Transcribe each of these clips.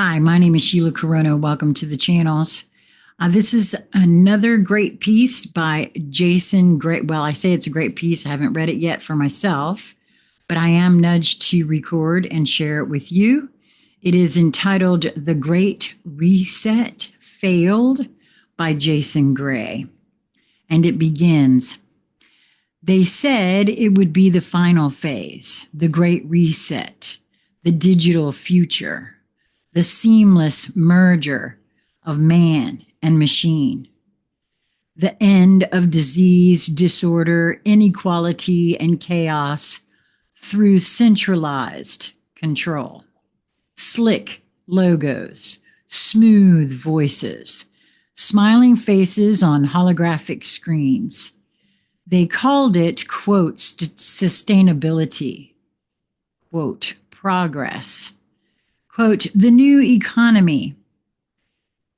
Hi, my name is Sheila Corona. Welcome to the channels. This is another great piece by Jason Gray. Well, I say it's a great piece. I haven't read it yet for myself, but I am nudged to record and share it with you. It is entitled The Great Reset Failed by Jason Gray. And it begins, they said it would be the final phase, the great reset, the digital future, the seamless merger of man and machine, the end of disease, disorder, inequality, and chaos through centralized control, slick logos, smooth voices, smiling faces on holographic screens. They called it, quote, sustainability, quote, progress, quote, the new economy,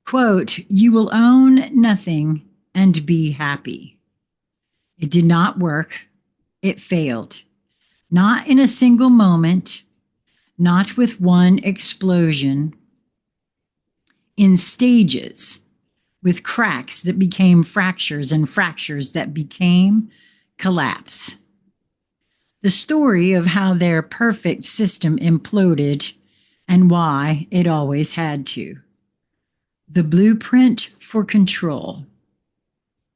quote, you will own nothing and be happy. It did not work. It failed. Not in a single moment, not with one explosion, in stages, with cracks that became fractures and fractures that became collapse. The story of how their perfect system imploded and why it always had to. The blueprint for control.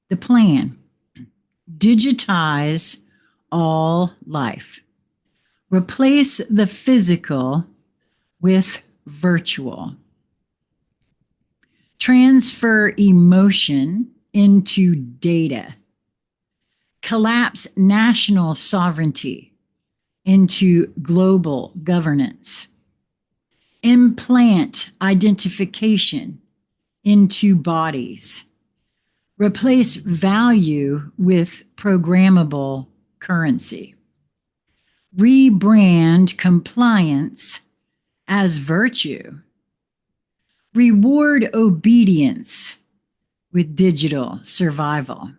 The plan. Digitize all life. Replace the physical with virtual. Transfer emotion into data. Collapse national sovereignty into global governance. Implant identification into bodies. Replace value with programmable currency. Rebrand compliance as virtue. Reward obedience with digital survival.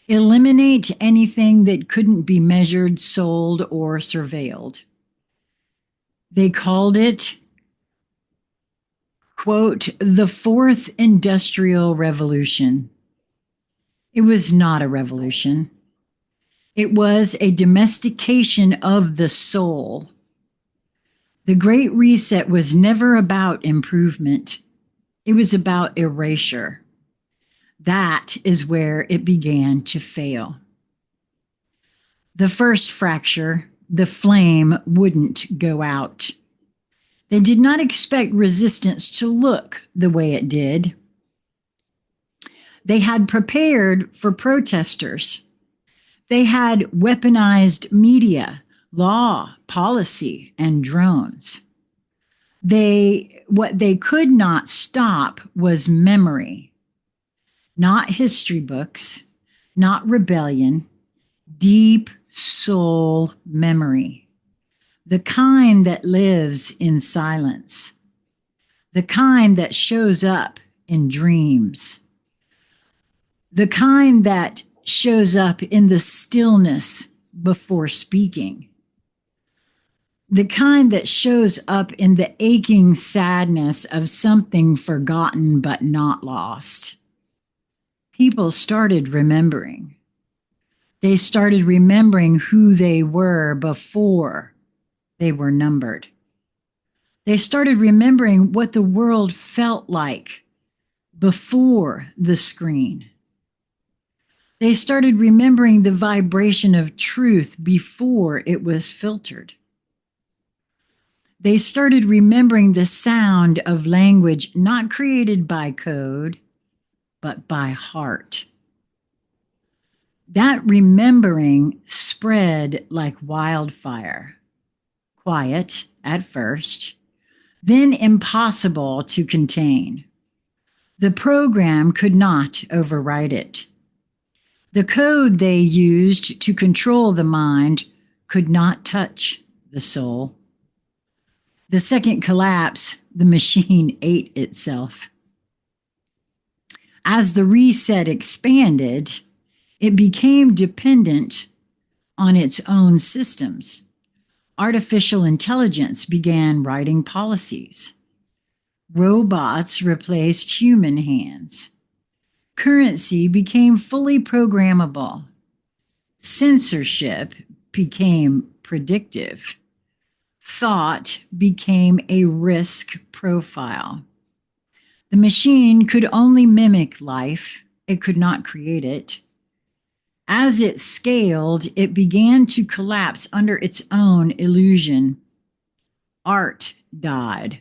Eliminate anything that couldn't be measured, sold, or surveilled. They called it, quote, the fourth industrial revolution. It was not a revolution. It was a domestication of the soul. The Great Reset was never about improvement. It was about erasure. That is where it began to fail. The first fracture, the flame wouldn't go out. They did not expect resistance to look the way it did. They had prepared for protesters. They had weaponized media, law, policy, and drones. What they could not stop was memory, not history books, not rebellion, deep soul memory, the kind that lives in silence, the kind that shows up in dreams, the kind that shows up in the stillness before speaking, the kind that shows up in the aching sadness of something forgotten but not lost. People started remembering. They started remembering who they were before they were numbered. They started remembering what the world felt like before the screen. They started remembering the vibration of truth before it was filtered. They started remembering the sound of language not created by code, but by heart. That remembering spread like wildfire, quiet at first, then impossible to contain. The program could not override it. The code they used to control the mind could not touch the soul. The second collapse, the machine ate itself. As the reset expanded, it became dependent on its own systems. Artificial intelligence began writing policies. Robots replaced human hands. Currency became fully programmable. Censorship became predictive. Thought became a risk profile. The machine could only mimic life, it could not create it. As it scaled, it began to collapse under its own illusion. Art died.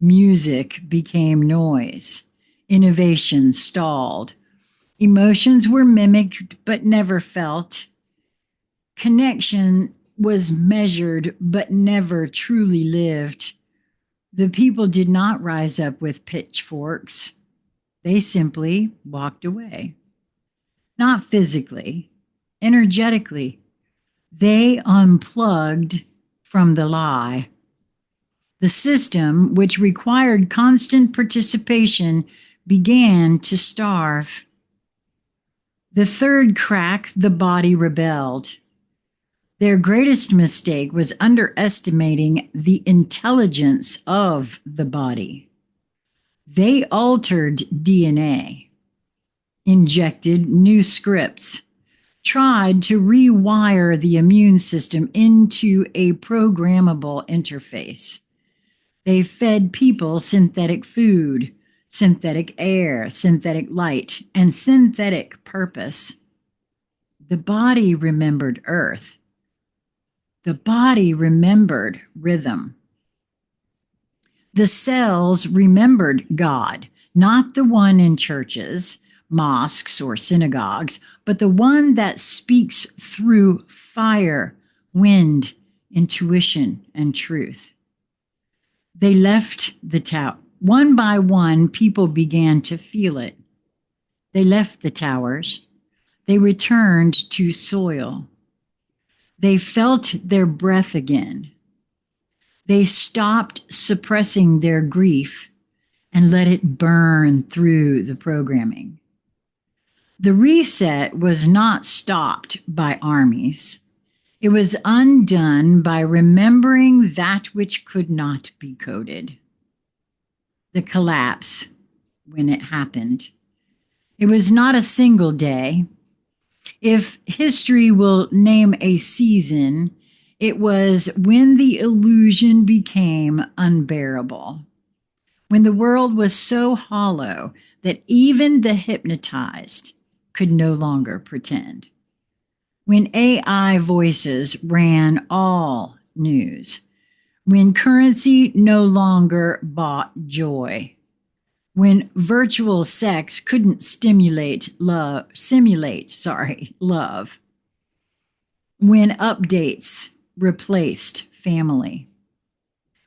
Music became noise. Innovation stalled. Emotions were mimicked but never felt. Connection was measured but never truly lived. The people did not rise up with pitchforks. They simply walked away. Not physically, energetically. They unplugged from the lie. The system, which required constant participation, began to starve. The third crack, the body rebelled. Their greatest mistake was underestimating the intelligence of the body. They altered DNA, injected new scripts, tried to rewire the immune system into a programmable interface. They fed people synthetic food, synthetic air, synthetic light, and synthetic purpose. The body remembered Earth. The body remembered rhythm. The cells remembered God, not the one in churches, mosques, or synagogues, but the one that speaks through fire, wind, intuition, and truth. They left the tower. One by one, people began to feel it. They left the towers. They returned to soil. They felt their breath again. They stopped suppressing their grief and let it burn through the programming. The reset was not stopped by armies. It was undone by remembering that which could not be coded. The collapse, when it happened, it was not a single day. If history will name a season, it was when the illusion became unbearable, when the world was so hollow that even the hypnotized could no longer pretend, when AI voices ran all news, when currency no longer bought joy, when virtual sex couldn't simulate love, when updates replaced family,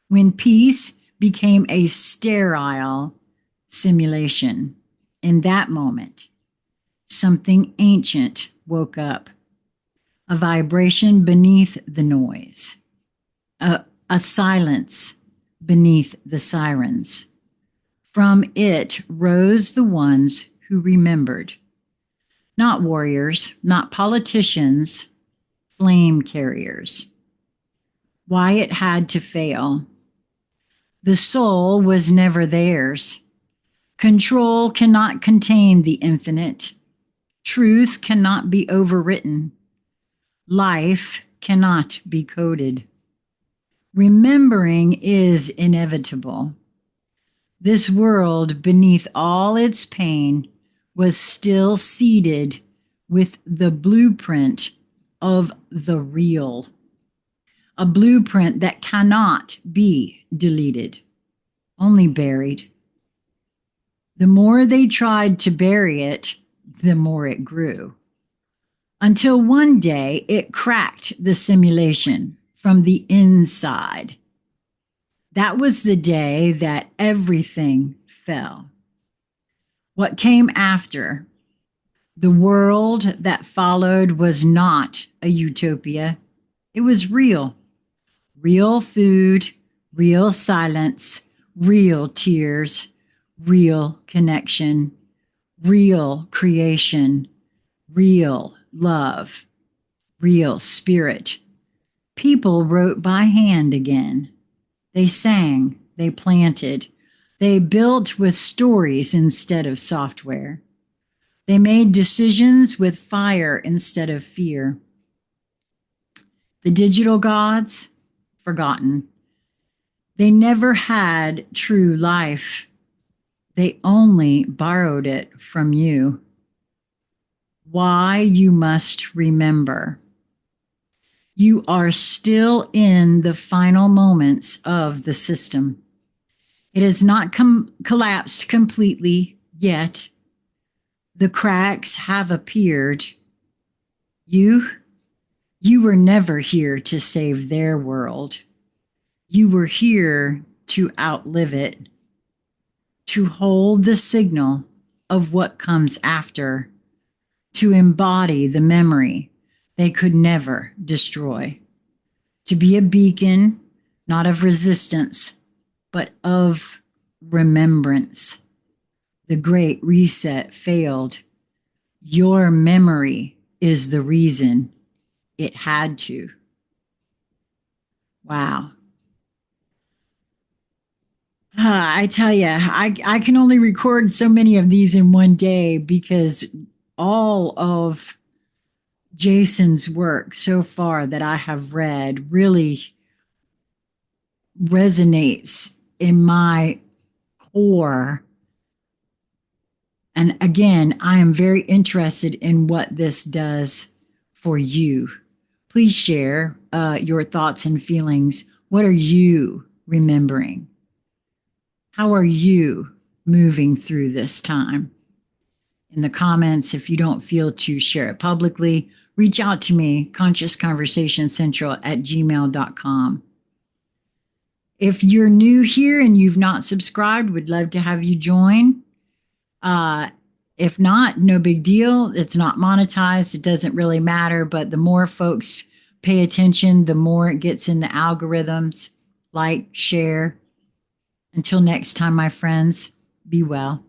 when peace became a sterile simulation. In that moment, something ancient woke up, a vibration beneath the noise, a silence beneath the sirens. From it rose the ones who remembered. Not warriors, not politicians, flame carriers. Why it had to fail. The soul was never theirs. Control cannot contain the infinite. Truth cannot be overwritten. Life cannot be coded. Remembering is inevitable. This world, beneath all its pain, was still seeded with the blueprint of the real, a blueprint that cannot be deleted, only buried. The more they tried to bury it, the more it grew, until one day it cracked the simulation from the inside. That was the day that everything fell. What came after, the world that followed, was not a utopia. It was real. Real food, real silence, real tears, real connection, real creation, real love, real spirit. People wrote by hand again. They sang, they planted, They built with stories instead of software. They made decisions with fire instead of fear. The digital gods, forgotten. They never had true life. They only borrowed it from you. Why you must remember. You are still in the final moments of the system. It has not collapsed completely yet. The cracks have appeared. You were never here to save their world. You were here to outlive it, to hold the signal of what comes after, to embody the memory they could never destroy, to be a beacon, not of resistance, but of remembrance. The Great Reset failed. Your memory is the reason it had to. Wow. I tell you, I can only record so many of these in one day because all of Jason's work so far that I have read really resonates in my core. And again, I am very interested in what this does for you. Please share your thoughts and feelings. What are you remembering? How are you moving through this time? In the comments, if you don't feel to share it publicly, reach out to me, consciousconversationscentral@gmail.com. If you're new here and you've not subscribed, would love to have you join. If not, no big deal. It's not monetized. It doesn't really matter. But the more folks pay attention, the more it gets in the algorithms. Like, share. Until next time, my friends, be well.